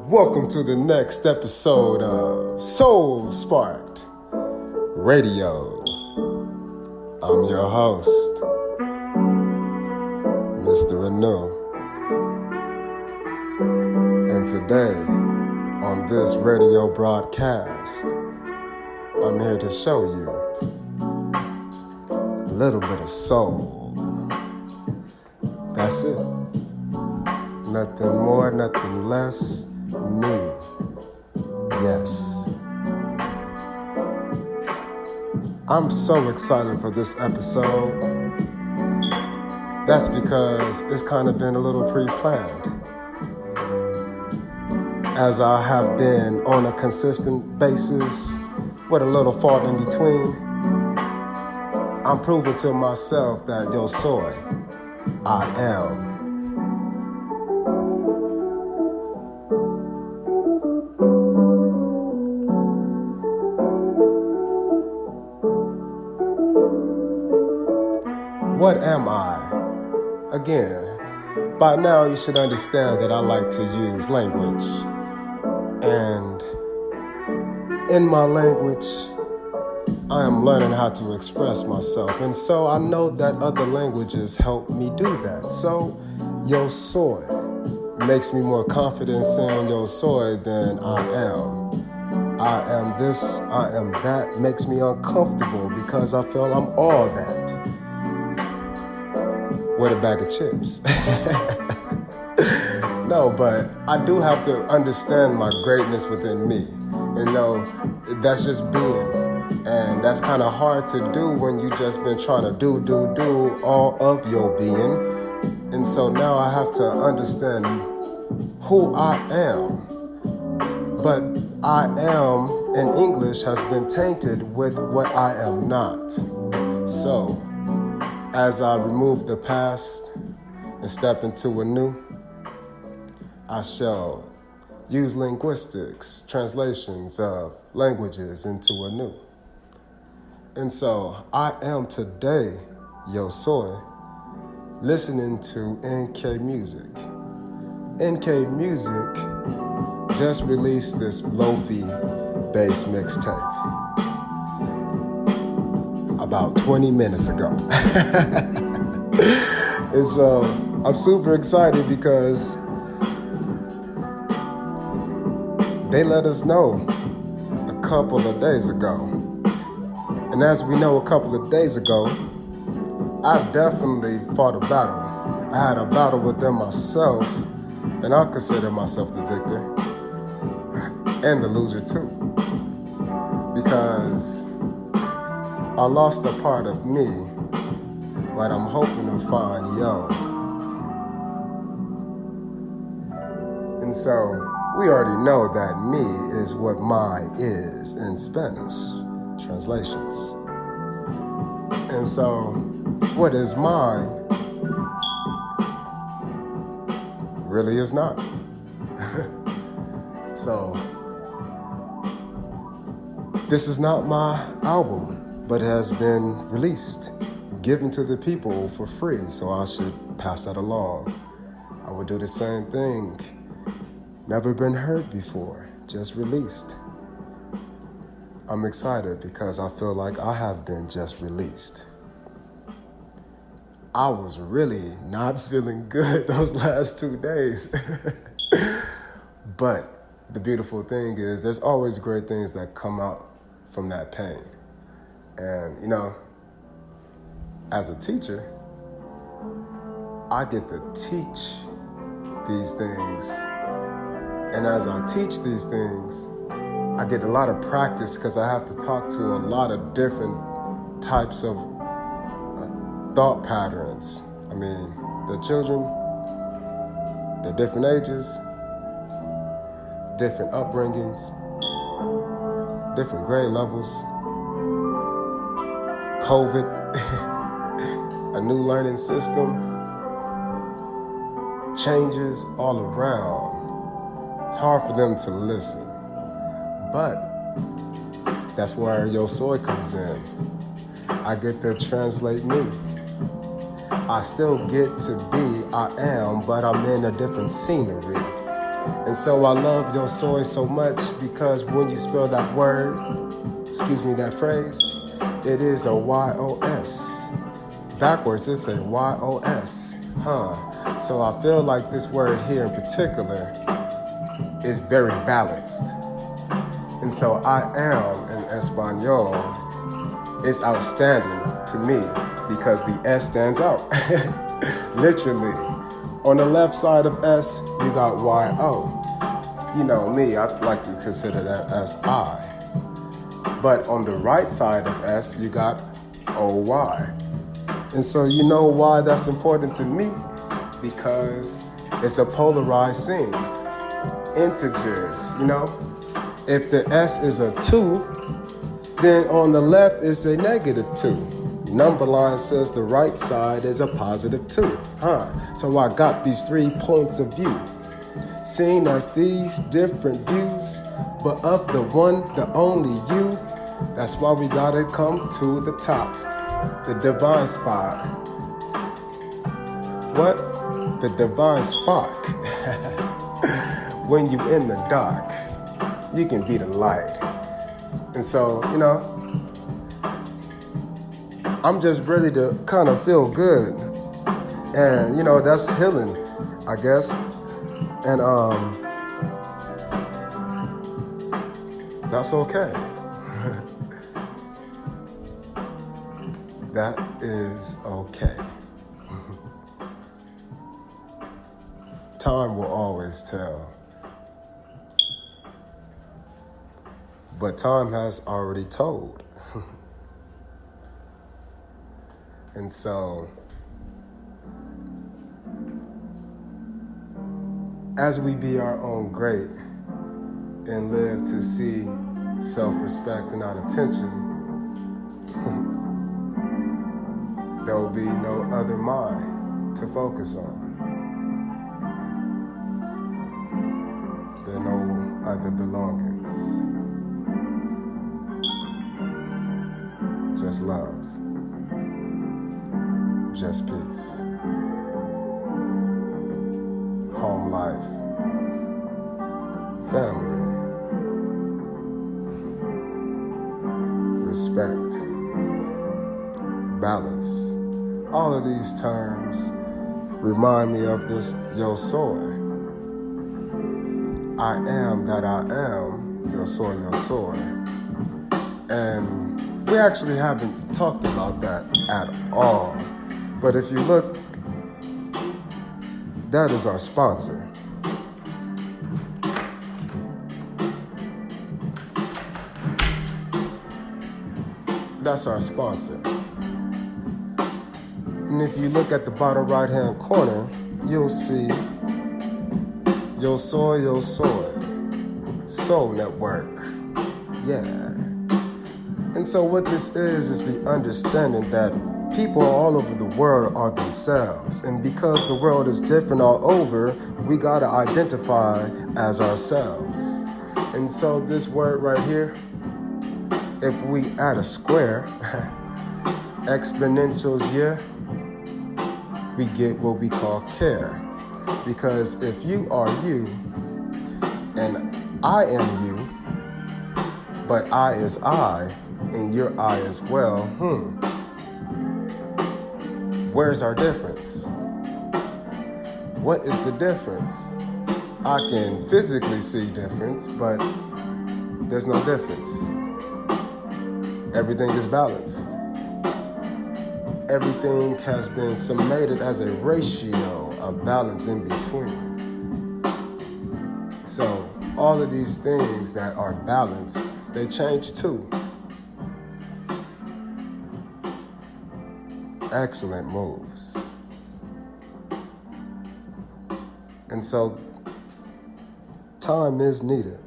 Welcome to the next episode of Soul Sparked Radio. I'm your host, Mr. Renew. And today, on this radio broadcast, I'm here to show you a little bit of soul. That's it. Nothing more, nothing less. Me. Yes. I'm so excited for this episode. That's because it's kind of been a little pre-planned. As I have been on a consistent basis with a little fault in between, I'm proving to myself that yo soy, I am. What am I? Again, by now you should understand that I like to use language. And in my language, I am learning how to express myself. And so I know that other languages help me do that. So, yo soy makes me more confident saying yo soy than I am. I am this, I am that, makes me uncomfortable because I feel I'm all that. With a bag of chips. No, but I do have to understand my greatness within me. You know, that's just being. And that's kind of hard to do when you just been trying to do all of your being. And so now I have to understand who I am. But I am in English has been tainted with what I am not. So, as I remove the past and step into a new, I shall use linguistics, translations of languages into a new. And so I am today, yo soy, listening to NK Music. NK Music just released this lo-fi bass mixtape about 20 minutes ago. And so I'm super excited because they let us know a couple of days ago. And as we know, a couple of days ago, I definitely fought a battle. I had a battle within myself, and I consider myself the victor and the loser too. Because I lost a part of me, but I'm hoping to find yo. And so, we already know that me is what my is in Spanish translations. And so, what is mine really is not. So, this is not my album, but it has been released, given to the people for free, so I should pass that along. I would do the same thing. Never been heard before, just released. I'm excited because I feel like I have been just released. I was really not feeling good those last 2 days. But the beautiful thing is there's always great things that come out from that pain. And, you know, as a teacher, I get to teach these things. And as I teach these things, I get a lot of practice because I have to talk to a lot of different types of thought patterns. I mean, the children, they're different ages, different upbringings, different grade levels. COVID, a new learning system, changes all around. It's hard for them to listen. But that's where yo soy comes in. I get to translate me. I still get to be I am, but I'm in a different scenery. And so I love your soy so much because when you spell that word, that phrase, it is a Y-O-S. Backwards, it's a Y-O-S. So I feel like this word here in particular is very balanced. And so I am in Espanol is outstanding to me because the S stands out. Literally. On the left side of S, you got Y-O. You know me, I like to consider that as I. But on the right side of S, you got O-Y. And so you know why that's important to me? Because it's a polarized scene. Integers, you know? If the S is a 2, then on the left is a -2. Number line says the right side is a +2. So I got these 3 points of view, seen as these different views, but of the one, the only you. That's why we gotta come to the top, the divine spot. What? The divine spark. When you in the dark, you can be the light. And so, you know, I'm just ready to kind of feel good. And, you know, that's healing, I guess. And that's okay. That is okay. Time will always tell. But time has already told. And so, as we be our own great and live to see self-respect and not attention, there will be no other mind to focus on. There are no other belongings. Just love. Just peace. Home life. Family. Respect. Balance. All of these terms remind me of this yo soy. I am that I am, yo soy, yo soy. And we actually haven't talked about that at all. But if you look, that is our sponsor. That's our sponsor. And if you look at the bottom right-hand corner, you'll see Yo Soy, Yo Soy, Soul Network. Yeah. And so what this is the understanding that people all over the world are themselves. And because the world is different all over, we gotta identify as ourselves. And so this word right here, if we add a square, exponentials, yeah, we get what we call care. Because if you are you, and I am you, but I is I, and you're I as well, where's our difference? What is the difference? I can physically see difference, but there's no difference. Everything is balanced. Everything has been summated as a ratio of balance in between. So all of these things that are balanced, they change too. Excellent moves. And so time is needed.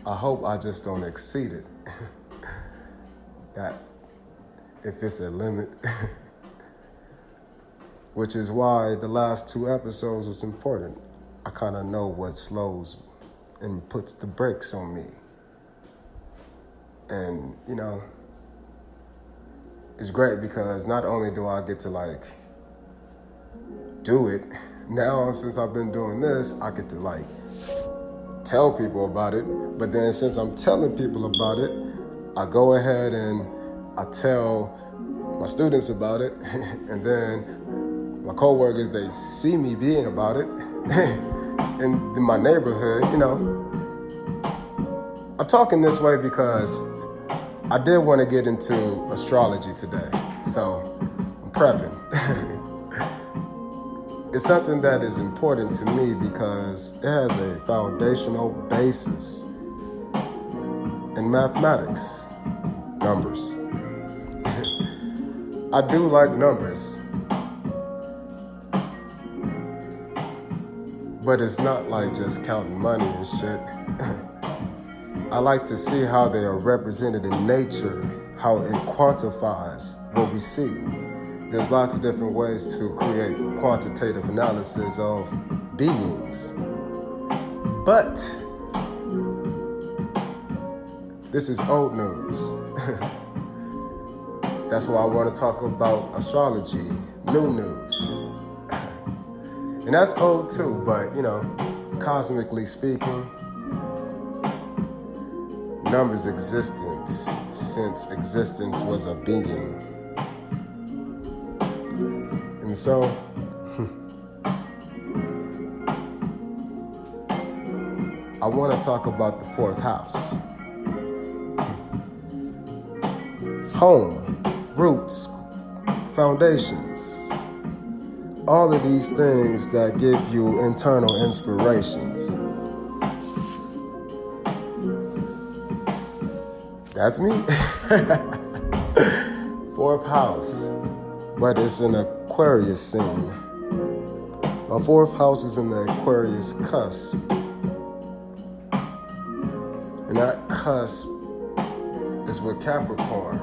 I hope I just don't exceed it. That if it's a limit, which is why the last 2 episodes was important. I kind of know what slows and puts the brakes on me. And, you know, it's great because not only do I get to, like, do it, now since I've been doing this, I get to like tell people about it. But then since I'm telling people about it, I go ahead and I tell my students about it, and then my coworkers, they see me being about it in my neighborhood, you know. I'm talking this way because I did want to get into astrology today, so I'm prepping. It's something that is important to me because it has a foundational basis in mathematics, numbers. I do like numbers, but it's not like just counting money and shit. I like to see how they are represented in nature, how it quantifies what we see. There's lots of different ways to create quantitative analysis of beings. But this is old news. That's why I want to talk about astrology, new news. And that's old too, but you know, cosmically speaking, numbers existence since existence was a being. And so, I want to talk about the fourth house. Home, roots, foundations, all of these things that give you internal inspirations. That's me. Fourth house, but it's an Aquarius scene. My fourth house is in the Aquarius cusp. And that cusp is with Capricorn.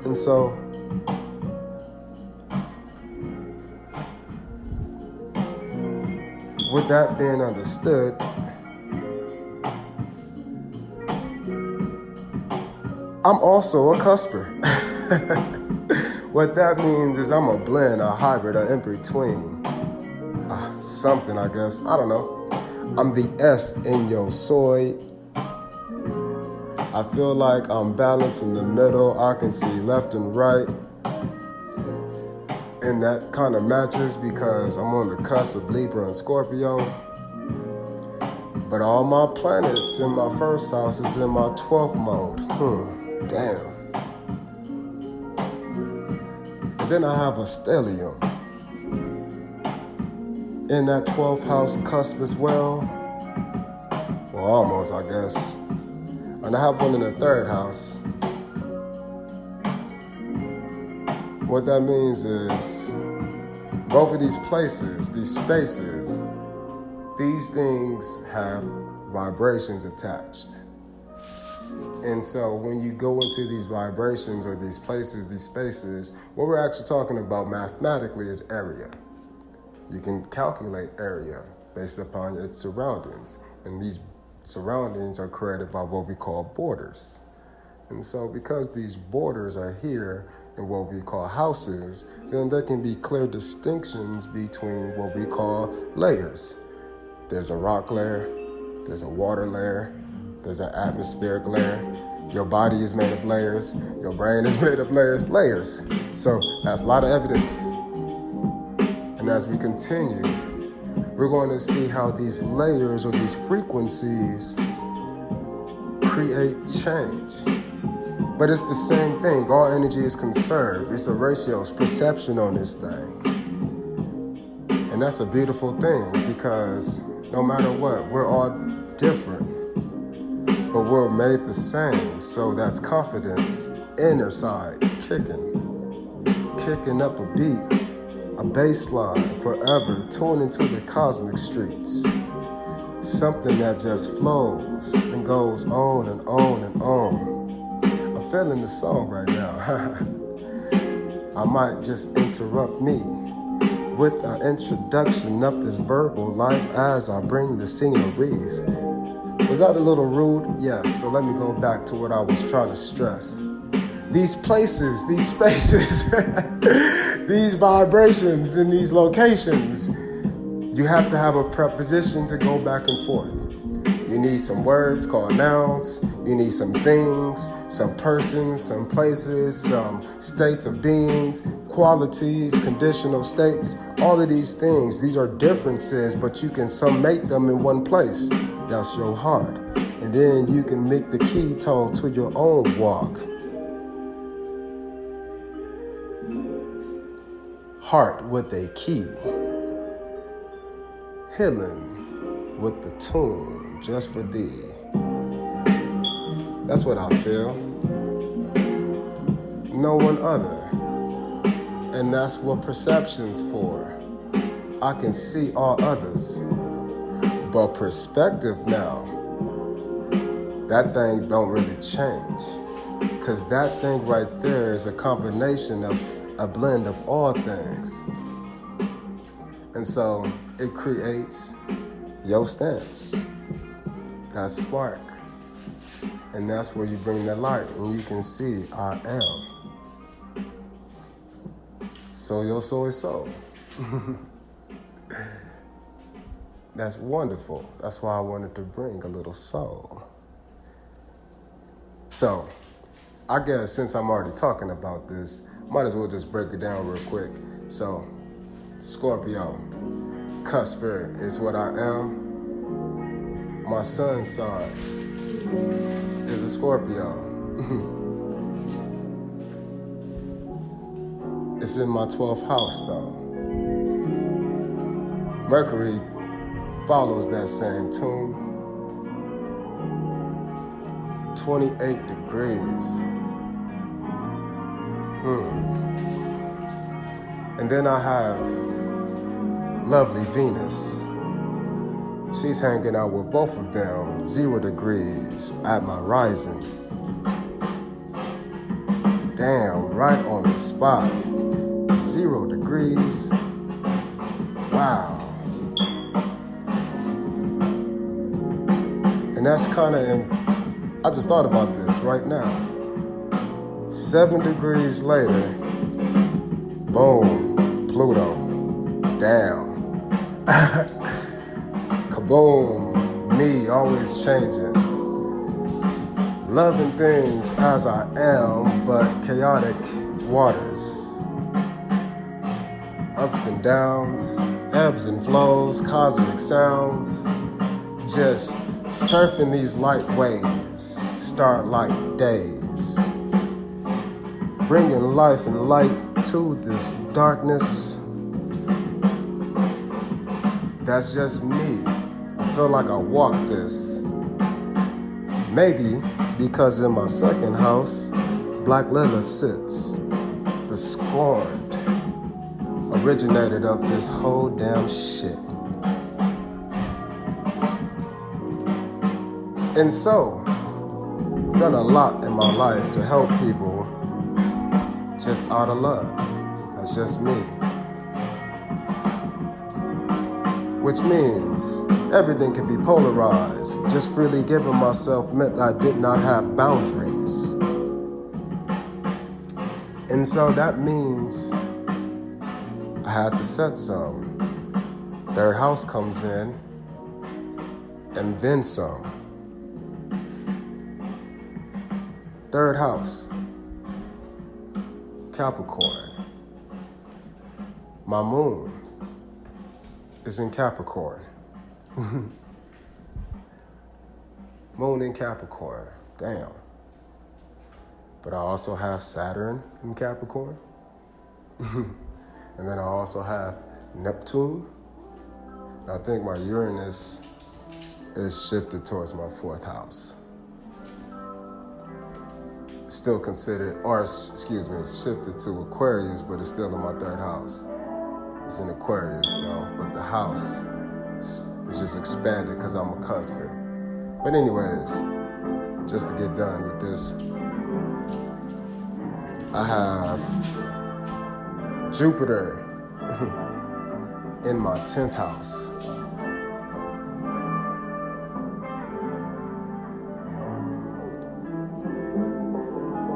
And so, with that being understood, I'm also a cusper. What that means is I'm a blend, a hybrid, a in-between. Something, I guess. I don't know. I'm the S in your soy. I feel like I'm balanced in the middle. I can see left and right. And that kind of matches because I'm on the cusp of Libra and Scorpio. But all my planets in my first house is in my 12th mode. Damn. And then I have a stellium in that 12th house cusp as well. Well, almost, I guess. And I have one in the 3rd house. What that means is both of these places, these spaces, these things have vibrations attached. And so when you go into these vibrations or these places, these spaces, what we're actually talking about mathematically is area. You can calculate area based upon its surroundings. And these surroundings are created by what we call borders. And so because these borders are here in what we call houses, then there can be clear distinctions between what we call layers. There's a rock layer, there's a water layer, there's an atmospheric layer. Your body is made of layers. Your brain is made of layers. So that's a lot of evidence. And as we continue, we're going to see how these layers or these frequencies create change. But it's the same thing. All energy is conserved. It's a ratio, it's perception on this thing. And that's a beautiful thing because no matter what, we're all different, but we're made the same. So that's confidence, inner side, kicking up a beat, a bass line, forever tuned into the cosmic streets. Something that just flows and goes on and on and on. I'm feeling the song right now. I might just interrupt me with an introduction of this verbal life as I bring the sceneries. Was that a little rude? Yes, so let me go back to what I was trying to stress. These places, these spaces, these vibrations in these locations, you have to have a preposition to go back and forth. You need some words called nouns. You need some things, some persons, some places, some states of beings, qualities, conditional states, all of these things. These are differences, but you can summate them in one place. That's your heart. And then you can make the key tone to your own walk. Heart with a key. Healing with the tune just for thee. That's what I feel. No one other. And that's what perception's for. I can see all others. But perspective now, that thing don't really change. Because that thing right there is a combination of a blend of all things. And so it creates your stance, that spark. And that's where you bring the light and you can see I am. So your soul is soul. That's wonderful. That's why I wanted to bring a little soul. So I guess since I'm already talking about this, might as well just break it down real quick. So Scorpio, cusper is what I am. My sun sign is a Scorpio. It's in my 12th house though. Mercury follows that same tune. 28 degrees. And then I have lovely Venus. She's hanging out with both of them, 0 degrees at my rising. Damn, right on the spot. 0 degrees. Wow. And that's kind of, I just thought about this right now. 7 degrees later, boom, Pluto, down. Kaboom, me always changing. Loving things as I am, but chaotic waters. Ups and downs, ebbs and flows, cosmic sounds. Just surfing these light waves, starlight days. Bringing life and light to this darkness. That's just me. I feel like I walk this. Maybe because in my second house, Black Lilith sits. The scorned originated of this whole damn shit. And so, I've done a lot in my life to help people just out of love. That's just me. Which means everything can be polarized. Just freely giving myself meant I did not have boundaries. And so that means I had to set some. Third house comes in, and then some. Third house, Capricorn. My moon is in Capricorn. Moon in Capricorn, damn. But I also have Saturn in Capricorn. And then I also have Neptune. And I think my Uranus is shifted towards my 4th house. Still considered, or excuse me, shifted to Aquarius, but it's still in my 3rd house. It's in Aquarius though, but the house is just expanded because I'm a cusper. But anyways, just to get done with this, I have Jupiter in my 10th house.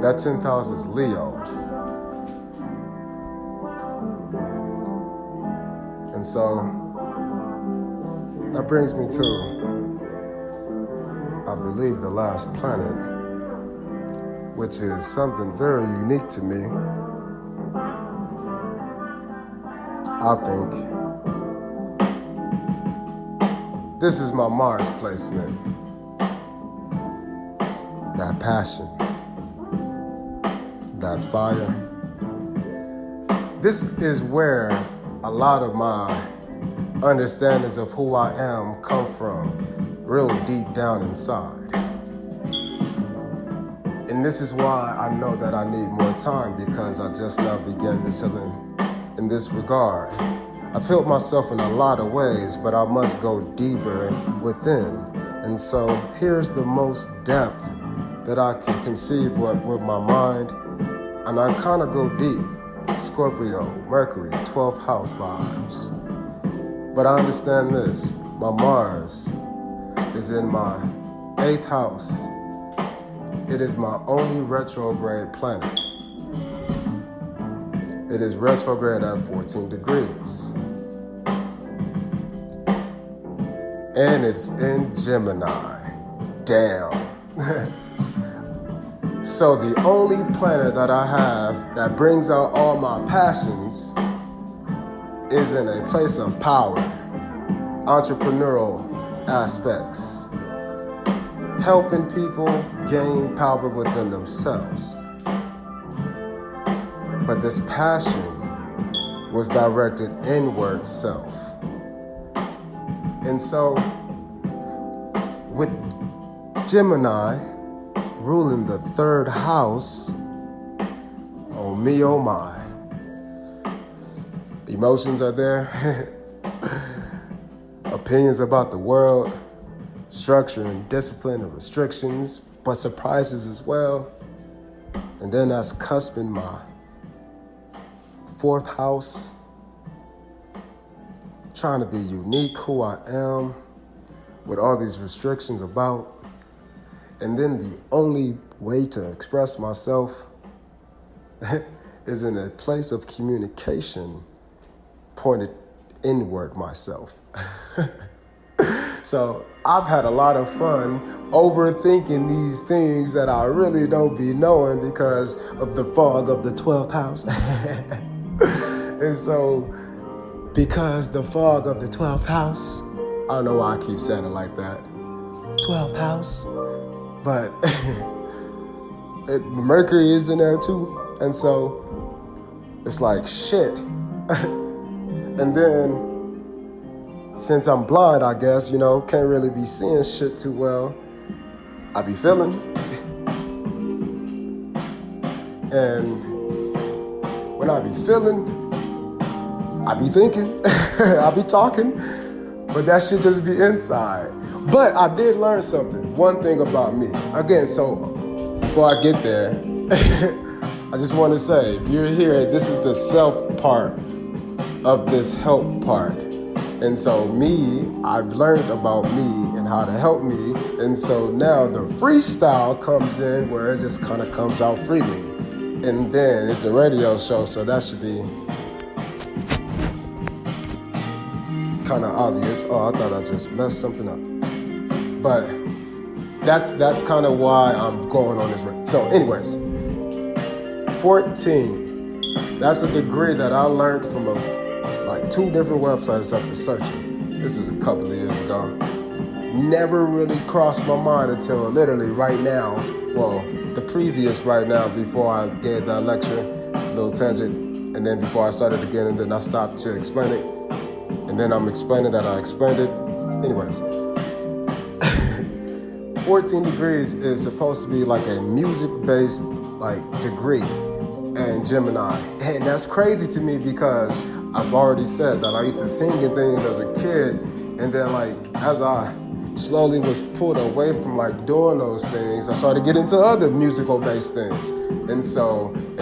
That 10th house is Leo. And so that brings me to, I believe, the last planet, which is something very unique to me. I think this is my Mars placement. That passion, that fire. This is where a lot of my understandings of who I am come from, real deep down inside. And this is why I know that I need more time, because I just now began this healing in this regard. I felt myself in a lot of ways, but I must go deeper within. And so here's the most depth that I can conceive with my mind. And I kind of go deep. Scorpio, Mercury, 12th house vibes. But I understand this. My Mars is in my 8th house. It is my only retrograde planet. It is retrograde at 14 degrees. And it's in Gemini. Damn. So the only planet that I have that brings out all my passions is in a place of power, entrepreneurial aspects, helping people gain power within themselves. But this passion was directed inward self. And so with Gemini ruling the 3rd house, oh me, oh my. Emotions are there, opinions about the world, structure and discipline and restrictions, but surprises as well. And then that's cusping my 4th house, trying to be unique, who I am, with all these restrictions about. And then the only way to express myself is in a place of communication pointed inward myself. So I've had a lot of fun overthinking these things that I really don't be knowing because of the fog of the 12th house. And so because the fog of the 12th house, I don't know why I keep saying it like that, 12th house, but Mercury is in there too. And so it's like, shit. And then, since I'm blind, I guess, can't really be seeing shit too well, I be feeling. And when I be feeling, I be thinking, I be talking, but that should just be inside. But I did learn something, one thing about me. Again, so before I get there, I just want to say, if you're here, this is the self part of this help part. And so me, I've learned about me and how to help me. And so now the freestyle comes in where it just kind of comes out freely. And then it's a radio show, so that should be kind of obvious. Oh, I thought I just messed something up. But that's kind of why I'm going on this. So anyways, 14. That's a degree that I learned from like 2 different websites after searching. This was a couple of years ago. Never really crossed my mind until literally right now. Well, the previous right now before I gave that lecture, little tangent, and then before I started again, and then I stopped to explain it. And then I'm explaining that I explained it. Anyways, 14 degrees is supposed to be like a music-based like degree in Gemini. And that's crazy to me because I've already said that I used to sing and things as a kid, and then like as I slowly was pulled away from like doing those things, I started getting into other musical based things. And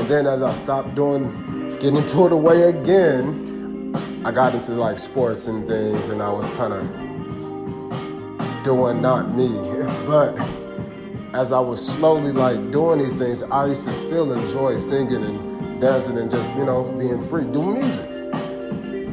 then as I stopped getting pulled away again, I got into like sports and things, and I was kind of doing not me. But as I was slowly like doing these things, I used to still enjoy singing and dancing and just, being free, doing music.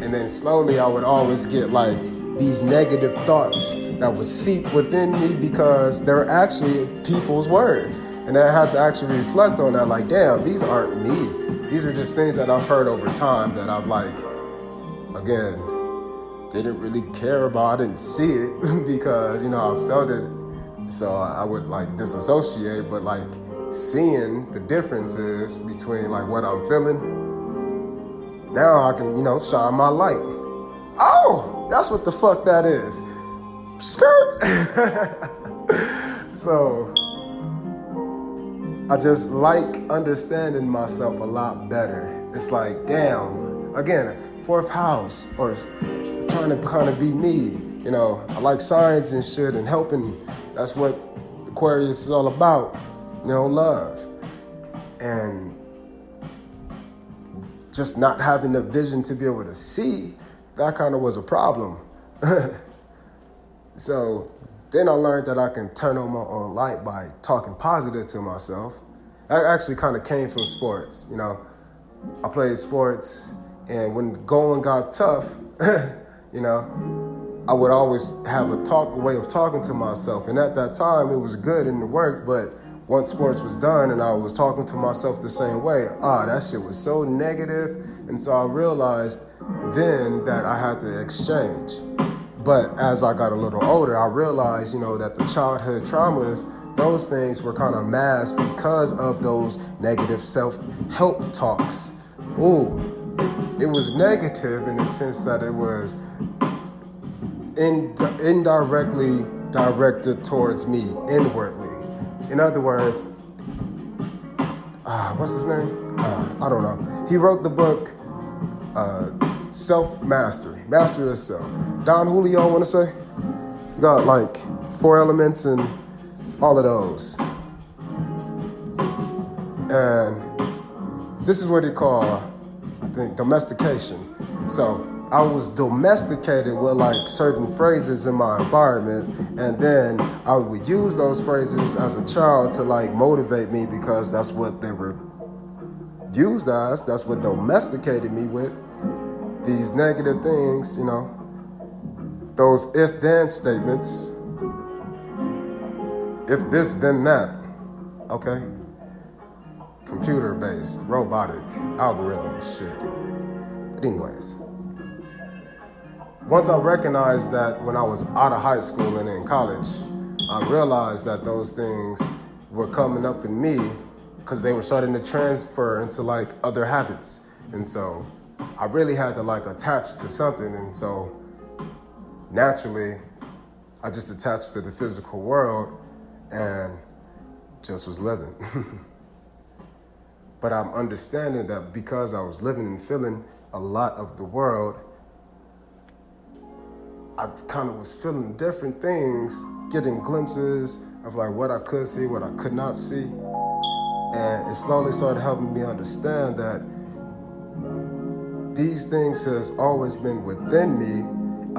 And then slowly I would always get like these negative thoughts that would seep within me because they're actually people's words. And I had to actually reflect on that, like, damn, these aren't me. These are just things that I've heard over time that I've like, again, didn't really care about and see it because, you know, I felt it. So I would like disassociate, but like seeing the differences between like what I'm feeling, now I can, you know, shine my light. Oh, that's what the fuck that is. Skirt. So I just like understanding myself a lot better. It's like, damn, again, fourth house, or trying to kind of be me. You know, I like science and shit and helping. That's what Aquarius is all about. You know, love. And just not having the vision to be able to see, that kind of was a problem. So then I learned that I can turn on my own light by talking positive to myself. That actually kind of came from sports. You know, I played sports, and when going got tough, you know, I would always have a way of talking to myself. And at that time, it was good and it worked. But once sports was done and I was talking to myself the same way, that shit was so negative. And so I realized then that I had to exchange. But as I got a little older, I realized, you know, that the childhood traumas, those things were kind of masked because of those negative self-help talks. Ooh, it was negative in the sense that it was indirectly directed towards me inwardly. In other words, what's his name? I don't know. He wrote the book Self-Mastery, Mastery of Self. Don Julio, I want to say. You got like 4 elements and all of those. And this is what they call, I think, domestication. So I was domesticated with like certain phrases in my environment, and then I would use those phrases as a child to like motivate me because that's what they were used as. That's what domesticated me with. These negative things, you know, those if-then statements. If this, then that, okay? Computer-based, robotic, algorithm shit. But anyways, once I recognized that when I was out of high school and in college, I realized that those things were coming up in me because they were starting to transfer into like other habits. And so I really had to like attach to something. And so naturally, I just attached to the physical world and just was living. But I'm understanding that because I was living and feeling a lot of the world, I kind of was feeling different things, getting glimpses of like what I could see, what I could not see. And it slowly started helping me understand that these things have always been within me.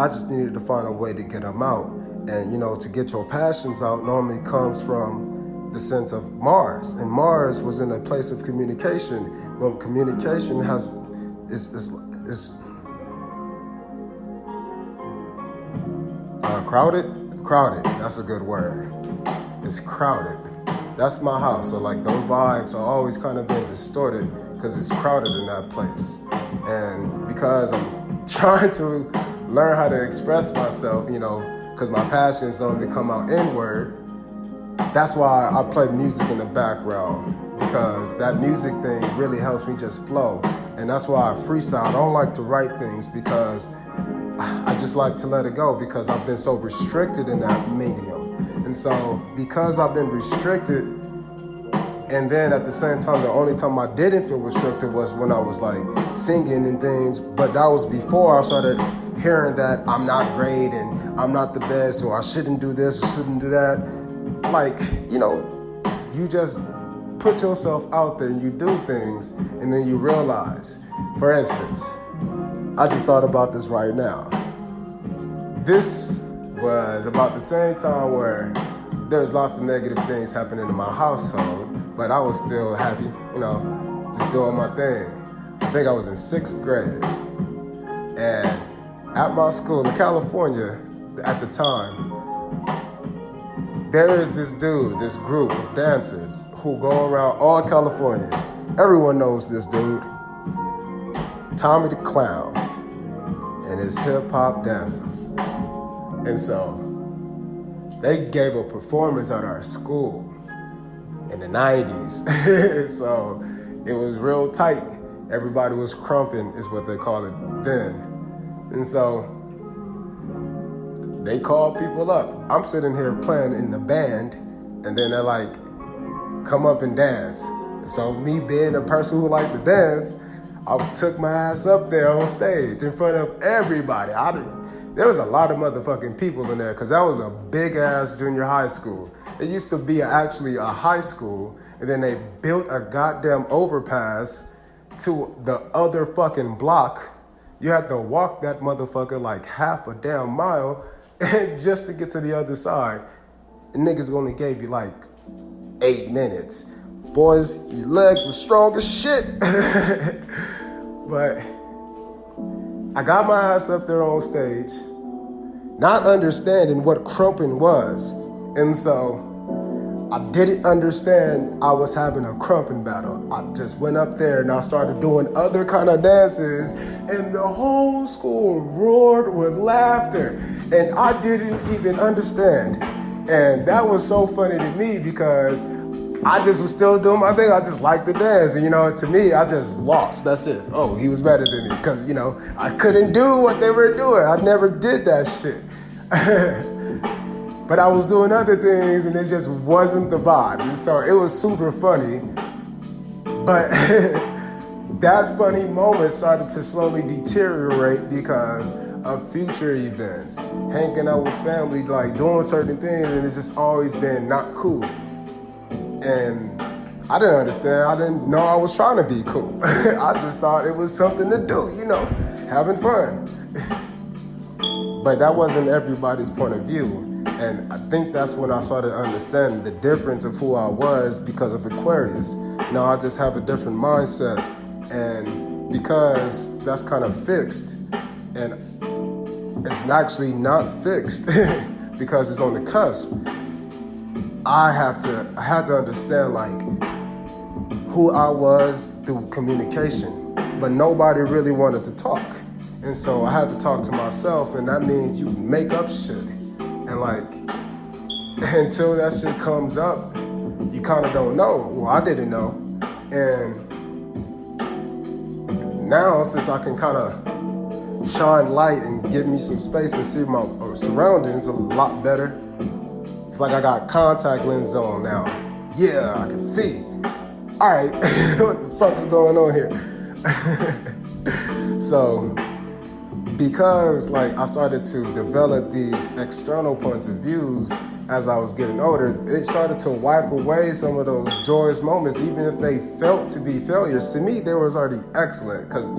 I just needed to find a way to get them out. And, you know, to get your passions out normally comes from the sense of Mars. And Mars was in a place of communication. Well, communication is crowded. That's a good word. It's crowded. That's my house. So like those vibes are always kind of being distorted because it's crowded in that place. And because I'm trying to learn how to express myself, you know, because my passions don't come out inward, that's why I play music in the background, because that music thing really helps me just flow. And that's why I freestyle. I don't like to write things because I just like to let it go because I've been so restricted in that medium. And so because I've been restricted, and then at the same time, the only time I didn't feel restricted was when I was like singing and things. But that was before I started hearing that I'm not great and I'm not the best, or I shouldn't do this or shouldn't do that. Like, you know, you just put yourself out there and you do things, and then you realize, for instance, I just thought about this right now. This was about the same time where there's lots of negative things happening in my household, but I was still happy, you know, just doing my thing. I think I was in 6th grade. And at my school in California, at the time, there is this dude, this group of dancers who go around all California. Everyone knows this dude, Tommy the Clown, and his hip hop dancers. And so they gave a performance at our school in the 90s. So it was real tight. Everybody was crumping, is what they call it then. And so they called people up. I'm sitting here playing in the band, and then they're like, come up and dance. So me being a person who liked to dance, I took my ass up there on stage in front of everybody. There was a lot of motherfucking people in there because that was a big ass junior high school. It used to be actually a high school, and then they built a goddamn overpass to the other fucking block. You had to walk that motherfucker like half a damn mile just to get to the other side. And niggas only gave you like 8 minutes. Boys, your legs were strong as shit. But I got my ass up there on stage, not understanding what crumping was. And so I didn't understand I was having a crumping battle. I just went up there and I started doing other kind of dances, and the whole school roared with laughter. And I didn't even understand. And that was so funny to me because I just was still doing my thing. I just liked to dance. And, to me, I just lost. That's it. Oh, he was better than me because, I couldn't do what they were doing. I never did that shit. But I was doing other things and it just wasn't the vibe. And so it was super funny. But that funny moment started to slowly deteriorate because of future events. Hanging out with family, like doing certain things, and it's just always been not cool. And I didn't understand. I didn't know I was trying to be cool. I just thought it was something to do, having fun. But that wasn't everybody's point of view. And I think that's when I started understanding the difference of who I was because of Aquarius. I just have a different mindset. And because that's kind of fixed, and it's actually not fixed because it's on the cusp, I had to understand who I was through communication, but nobody really wanted to talk. And so I had to talk to myself, and that means you make up shit. And until that shit comes up, you kind of don't know. Well, I didn't know. And now, since I can kind of shine light and give me some space and see my surroundings a lot better, it's like I got contact lenses on now. Yeah, I can see. All right, what the fuck is going on here? So, because I started to develop these external points of views as I was getting older, it started to wipe away some of those joyous moments, even if they felt to be failures. To me, they was already excellent because, I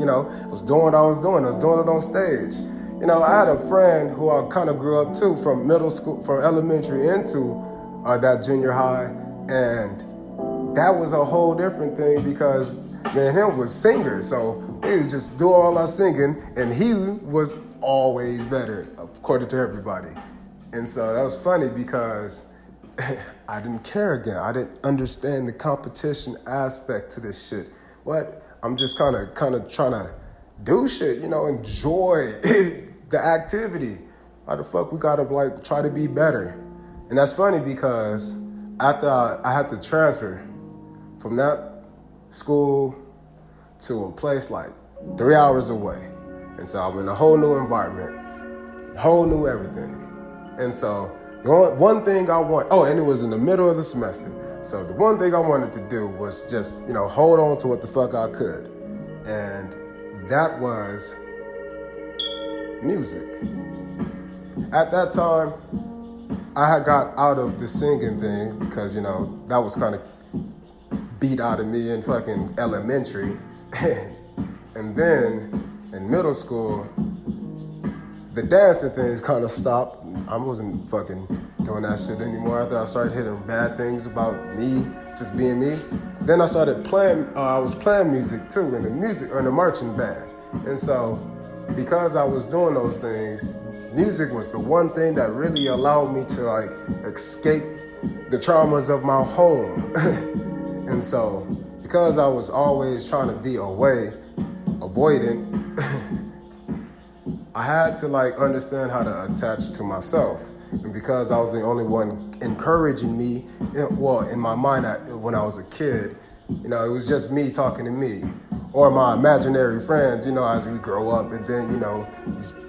was doing what I was doing. I was doing it on stage. I had a friend who I kind of grew up to from middle school, from elementary into that junior high. And that was a whole different thing because me and him was singers. So we would just do all our singing, and he was always better, according to everybody. And so that was funny because I didn't care again. I didn't understand the competition aspect to this shit. What? I'm just kind of trying to do shit, enjoy the activity. Why the fuck we gotta try to be better? And that's funny because after I had to transfer from that school to a place 3 hours away. And so I'm in a whole new environment, whole new everything. And so the one thing I want, and it was in the middle of the semester. So the one thing I wanted to do was just, hold on to what the fuck I could. And that was music. At that time, I had got out of the singing thing because, that was kind of beat out of me in fucking elementary. And then in middle school, the dancing things kind of stopped. I wasn't fucking doing that shit anymore. After I started hearing bad things about me, just being me. Then I started playing, I was playing music too in the marching band. And so because I was doing those things, music was the one thing that really allowed me to like escape the traumas of my home. And so because I was always trying to be away, avoidant, I had to like understand how to attach to myself. And because I was the only one encouraging me, in my mind when I was a kid, it was just me talking to me or my imaginary friends, as we grow up, and then,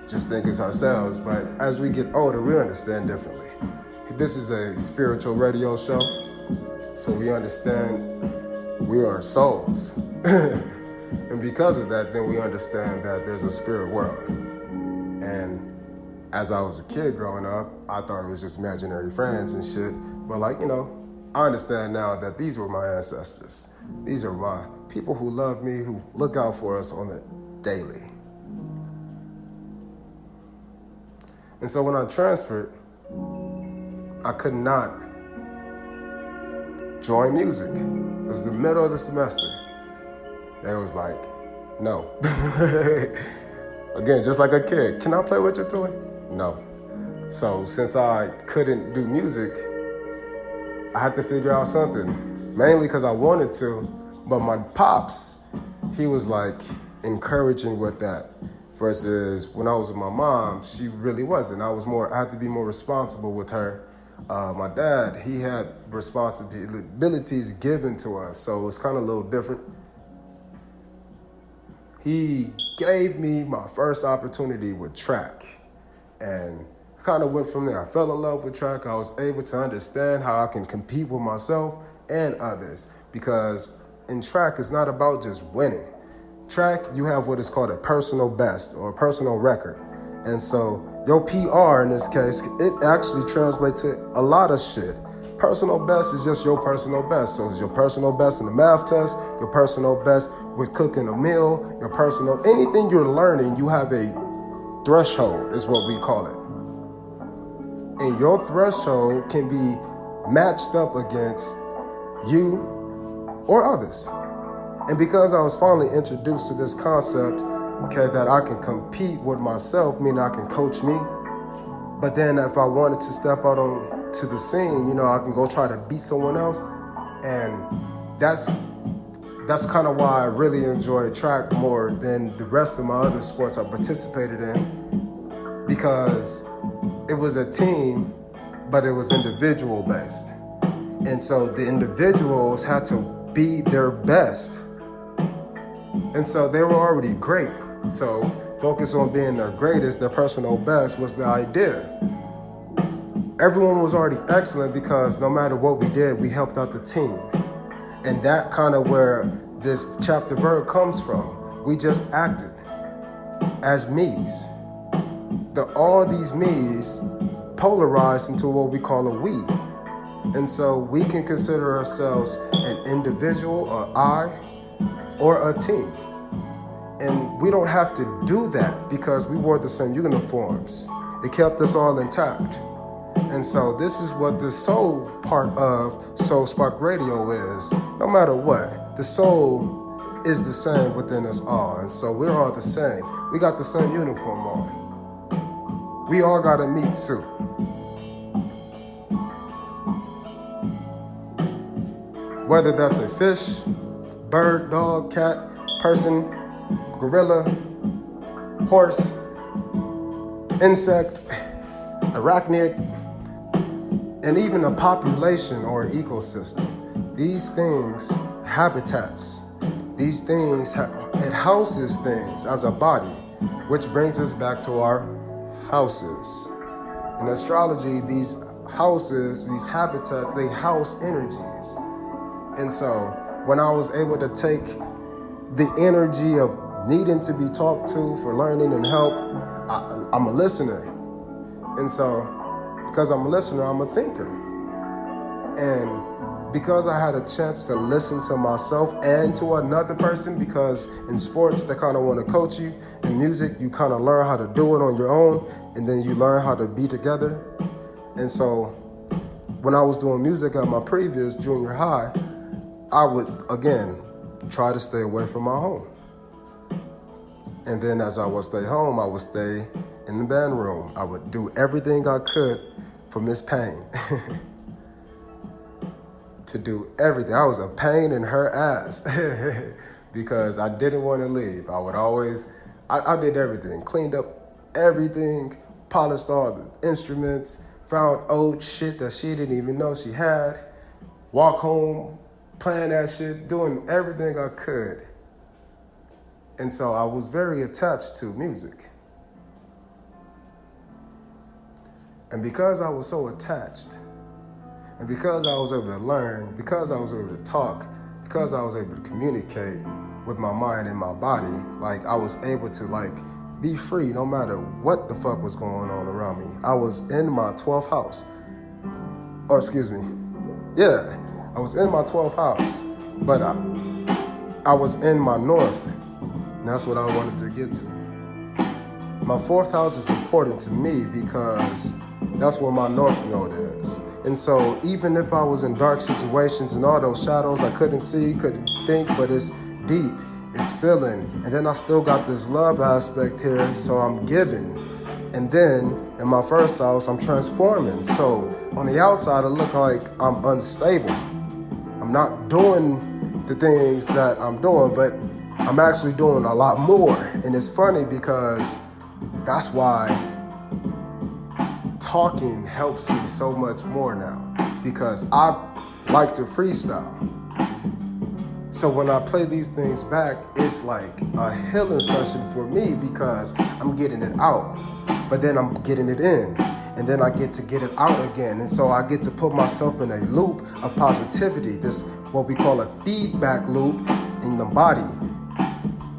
just think it's ourselves. But as we get older, we understand differently. This is a spiritual radio show, so we understand we are souls. And because of that, then we understand that there's a spirit world. And as I was a kid growing up, I thought it was just imaginary friends and shit. But I understand now that these were my ancestors. These are my people who love me, who look out for us on a daily. And so when I transferred, I could not join music. It was the middle of the semester. They was like, no. Again, just like a kid, can I play with your toy? No. So since I couldn't do music, I had to figure out something, mainly because I wanted to, but my pops, he was like encouraging with that. Versus when I was with my mom, she really wasn't. I had to be more responsible with her. My dad, he had responsibilities given to us, so it's kind of a little different. He gave me my first opportunity with track, and I kind of went from there. I fell in love with track. I was able to understand how I can compete with myself and others, because in track, it's not about just winning. Track, you have what is called a personal best or a personal record. And so your PR in this case, it actually translates to a lot of shit. Personal best is just your personal best. So it's your personal best in the math test, your personal best with cooking a meal, anything you're learning, you have a threshold is what we call it. And your threshold can be matched up against you or others. And because I was finally introduced to this concept, that I can compete with myself, meaning I can coach me. But then if I wanted to step out to the scene, I can go try to beat someone else. And that's kind of why I really enjoy track more than the rest of my other sports I participated in, because it was a team, but it was individual based. And so the individuals had to be their best. And so they were already great. So focus on being their greatest, their personal best was the idea. Everyone was already excellent because no matter what we did, we helped out the team. And that kind of where this chapter verb comes from. We just acted as me's. All these me's polarized into what we call a we. And so we can consider ourselves an individual, or I, or a team. And we don't have to do that because we wore the same uniforms. It kept us all intact. And so this is what the soul part of Soul Spark Radio is. No matter what, the soul is the same within us all. And so we're all the same. We got the same uniform on. We all got a meat suit. Whether that's a fish, bird, dog, cat, person, gorilla, horse, insect, arachnid, and even a population or ecosystem. These things, habitats, these things, it houses things as a body, which brings us back to our houses. In astrology, these houses, these habitats, they house energies. And so when I was able to take the energy of needing to be talked to for learning and help, I'm a listener. And so because I'm a listener, I'm a thinker. And because I had a chance to listen to myself and to another person, because in sports, they kind of want to coach you. In music, you kind of learn how to do it on your own, and then you learn how to be together. And so when I was doing music at my previous junior high, I would, again, try to stay away from my home. And then as I would stay home, I would stay in the band room. I would do everything I could for Miss Payne. To do everything. I was a pain in her ass because I didn't want to leave. I would always, I did everything, cleaned up everything, polished all the instruments, found old shit that she didn't even know she had, walk home, playing that shit, doing everything I could. And so I was very attached to music. And because I was so attached, and because I was able to learn, because I was able to talk, because I was able to communicate with my mind and my body, like I was able to like be free no matter what the fuck was going on around me. I was in my 12th house. Or excuse me. Yeah, I was in my 12th house, but I was in my north. And that's what I wanted to get to. My 4th house is important to me because that's where my north node is. And so even if I was in dark situations and all those shadows I couldn't see, couldn't think, but it's deep, it's feeling. And then I still got this love aspect here, so I'm giving. And then in my 1st house, I'm transforming. So on the outside, I look like I'm unstable. I'm not doing the things that I'm doing, but I'm actually doing a lot more. And it's funny because that's why talking helps me so much more now, because I like to freestyle. So when I play these things back, it's like a healing session for me because I'm getting it out, but then I'm getting it in, and then I get to get it out again. And so I get to put myself in a loop of positivity, this what we call a feedback loop in the body.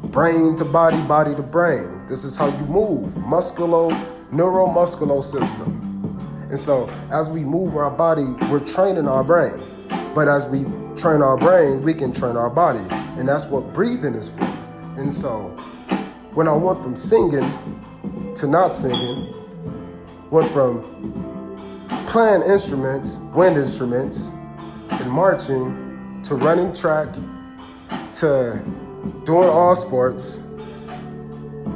Brain to body, body to brain. This is how you move, neuromuscular system. And so as we move our body, we're training our brain. But as we train our brain, we can train our body. And that's what breathing is for. And so when I went from singing to not singing, went from playing instruments, wind instruments, and marching, to running track, to doing all sports.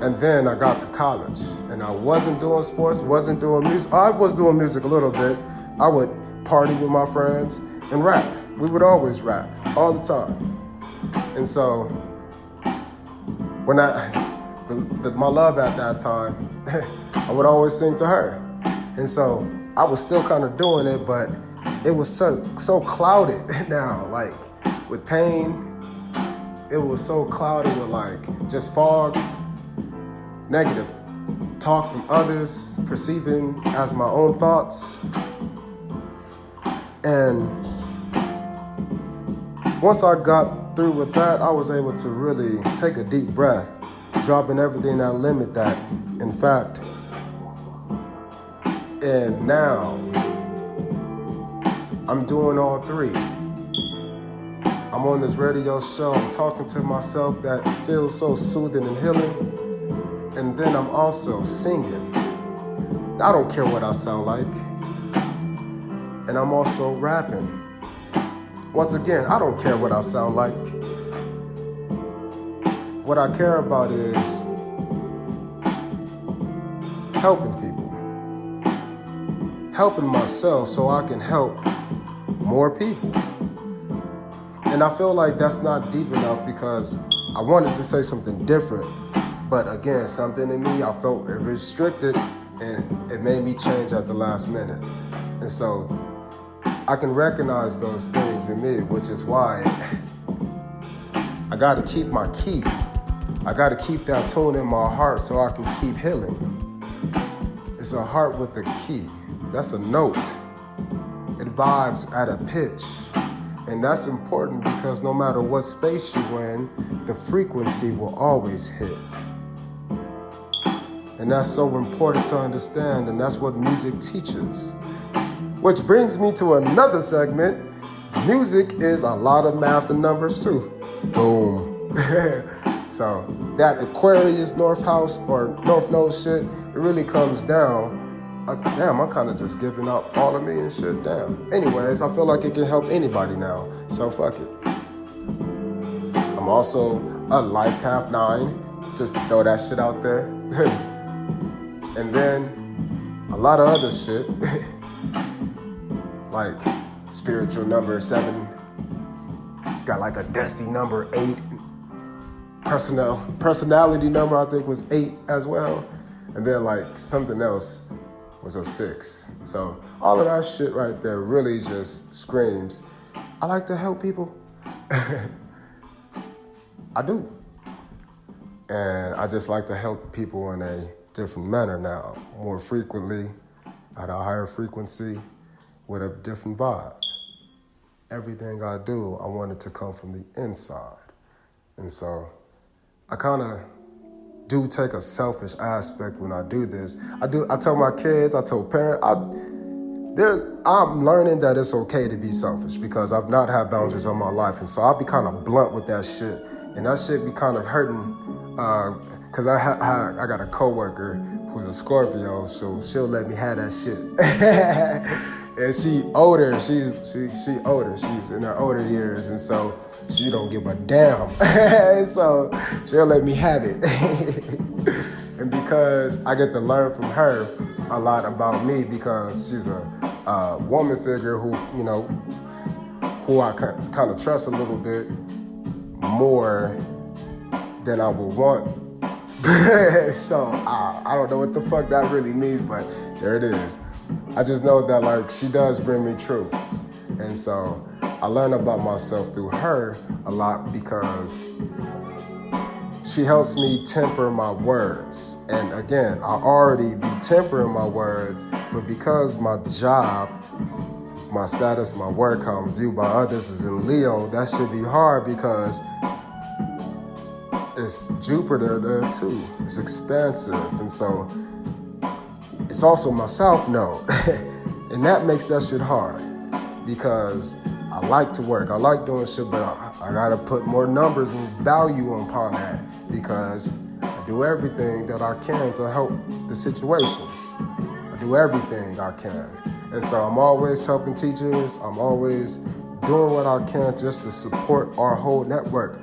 And then I got to college and I wasn't doing sports, wasn't doing music. I was doing music a little bit. I would party with my friends and rap. We would always rap all the time. And so when my love at that time, I would always sing to her. And so I was still kind of doing it, but it was so clouded now, like with pain. It was so clouded with like just fog, negative talk from others, perceiving as my own thoughts. And once I got through with that, I was able to really take a deep breath, dropping everything that limit that. In fact, and now I'm doing all three. I'm on this radio show, I'm talking to myself that feels so soothing and healing. And then I'm also singing. I don't care what I sound like. And I'm also rapping. Once again, I don't care what I sound like. What I care about is helping people. Helping myself so I can help more people. And I feel like that's not deep enough because I wanted to say something different. But again, something in me, I felt restricted and it made me change at the last minute. And so I can recognize those things in me, which is why I gotta keep my key. I gotta keep that tone in my heart so I can keep healing. It's a heart with a key. That's a note. It vibes at a pitch. And that's important because no matter what space you're in, the frequency will always hit. And that's so important to understand, and that's what music teaches. Which brings me to another segment. Music is a lot of math and numbers too. Boom. So that Aquarius North House or North Node shit, it really comes down. Damn, I'm kind of just giving up all of me and shit. Damn. Anyways, I feel like it can help anybody now. So fuck it. I'm also a Life Path 9 Just to throw that shit out there. And then a lot of other shit, like spiritual number 7, got like a destiny number 8, personality number I think was 8 as well. And then like something else was a 6. So all of that shit right there really just screams, I like to help people. I do. And I just like to help people in a different manner now, more frequently, at a higher frequency, with a different vibe. Everything I do, I want it to come from the inside. And so I kind of do take a selfish aspect when I do this. I tell my kids, I tell parents, I'm learning that it's okay to be selfish because I've not had boundaries in my life. And so I'll be kind of blunt with that shit. And that shit be kind of hurting because I got a coworker who's a Scorpio, so she'll let me have that shit. And she older, she's older, she's in her older years, and so she don't give a damn. So she'll let me have it. And because I get to learn from her a lot about me because she's a woman figure who I kind of trust a little bit more than I would want. So I don't know what the fuck that really means, but there it is. I just know that like she does bring me truths. And so I learn about myself through her a lot because she helps me temper my words. And again, I already be tempering my words, but because my job, my status, my work, how I'm viewed by others is in Leo, that should be hard because it's Jupiter there too. It's expansive. And so it's also my South Node. And that makes that shit hard because I like to work. I like doing shit, but I gotta put more numbers and value upon that because I do everything that I can to help the situation. I do everything I can. And so I'm always helping teachers. I'm always doing what I can just to support our whole network.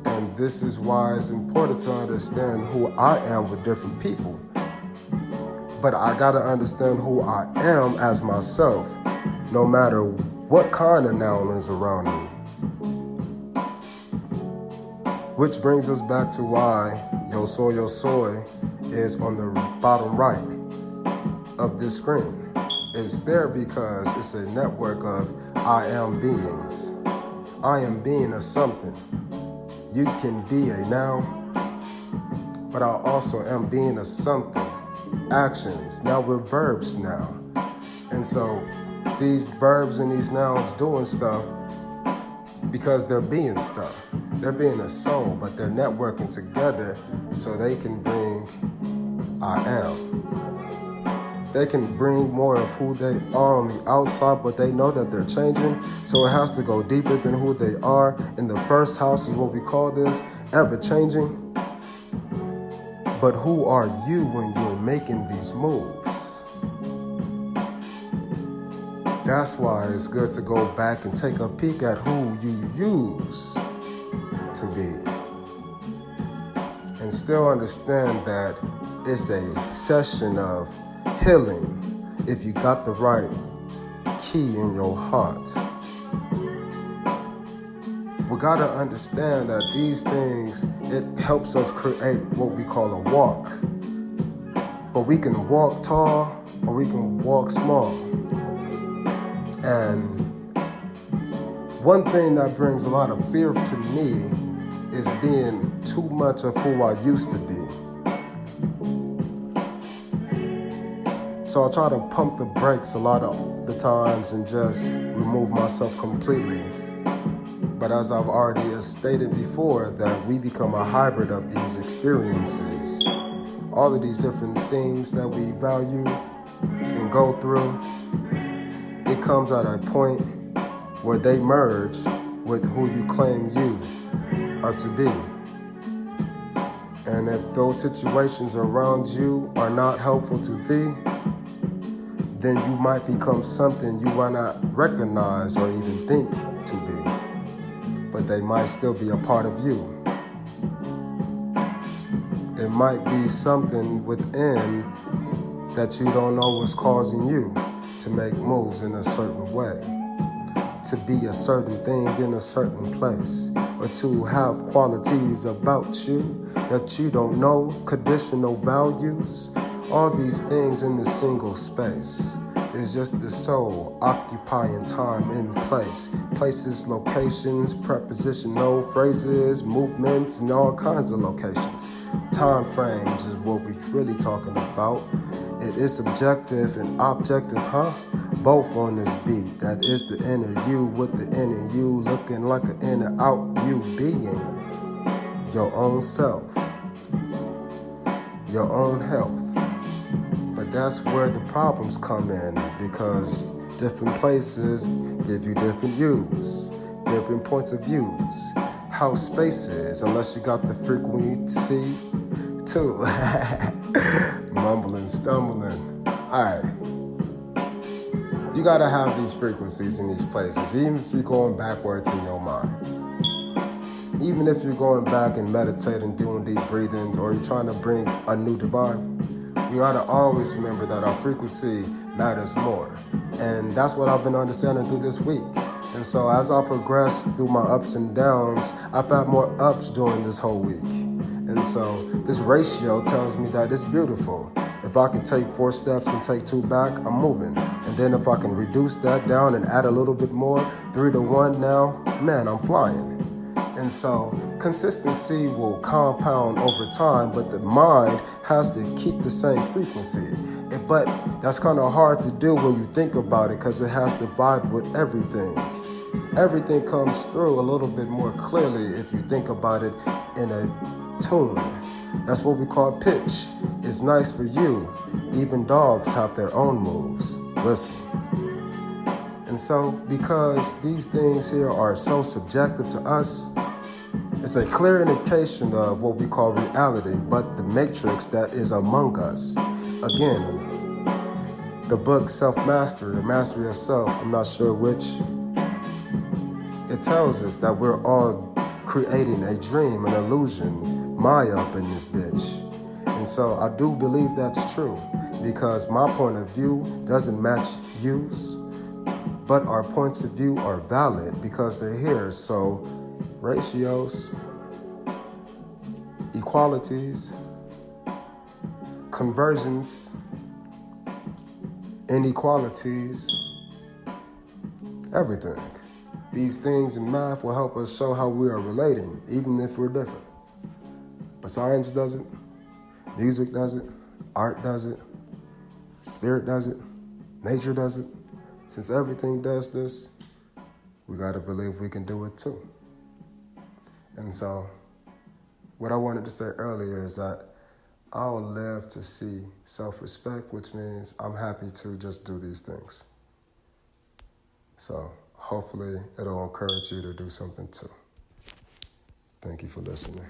And this is why it's important to understand who I am with different people. But I gotta understand who I am as myself, no matter what kind of noun is around me. Which brings us back to why Yo Soy is on the bottom right of this screen. It's there because it's a network of I am beings. I am being a something. You can be a noun, but I also am being a something. Actions. Now we're verbs now. And so these verbs and these nouns doing stuff because they're being stuff. They're being a soul, but they're networking together so they can bring I am. They can bring more of who they are on the outside, but they know that they're changing. So it has to go deeper than who they are. In the first house is what we call this, ever changing. But who are you when you're making these moves? That's why it's good to go back and take a peek at who you used to be. And still understand that it's a session of healing if you got the right key in your heart. We gotta understand that these things, it helps us create what we call a walk. But we can walk tall or we can walk small. And one thing that brings a lot of fear to me is being too much of who I used to be. So I try to pump the brakes a lot of the times and just remove myself completely. But as I've already stated before, that we become a hybrid of these experiences. All of these different things that we value and go through, it comes at a point where they merge with who you claim you are to be. And if those situations around you are not helpful to thee, then you might become something you might not recognize or even think to be. But they might still be a part of you. might be something within that you don't know what's causing you to make moves in a certain way, to be a certain thing in a certain place, or to have qualities about you that you don't know, conditional values. All these things in this single space is just the soul occupying time in place. Places, locations, prepositional phrases, movements, and all kinds of locations. Time frames is what we're really talking about. It is subjective and objective, huh? Both on this beat. That is the inner you with the inner you looking like an inner out you being your own self, your own health. But that's where the problems come in, because different places give you different views, different points of views. How space is, unless you got the frequency too. Mumbling, stumbling. All right. You gotta have these frequencies in these places, even if you're going backwards in your mind. Even if you're going back and meditating, doing deep breathings, or you're trying to bring a new divine, we gotta always remember that our frequency matters more. And that's what I've been understanding through this week. And so as I progress through my ups and downs, I've had more ups during this whole week. And so this ratio tells me that it's beautiful. If I can take 4 steps and take 2 back, I'm moving. And then if I can reduce that down and add a little bit more, 3 to 1 now, man, I'm flying. And so consistency will compound over time, but the mind has to keep the same frequency. But that's kind of hard to do when you think about it, because it has to vibe with everything. Everything comes through a little bit more clearly if you think about it in a tune. That's what we call pitch. It's nice for you. Even dogs have their own moves. Listen. And so because these things here are so subjective to us, it's a clear indication of what we call reality, but the matrix that is among us. Again, the book Self-Mastery, or Mastery of Self, I'm not sure which, it tells us that we're all creating a dream, an illusion, Maya up in this bitch. And so I do believe that's true, because my point of view doesn't match yours, but our points of view are valid because they're here. So ratios, equalities, conversions, inequalities, everything. These things in math will help us show how we are relating, even if we're different. But science doesn't, music doesn't, art doesn't, spirit doesn't, nature doesn't. Since everything does this, we gotta believe we can do it too. And so, what I wanted to say earlier is that I'll live to see self-respect, which means I'm happy to just do these things. So, hopefully, it'll encourage you to do something too. Thank you for listening.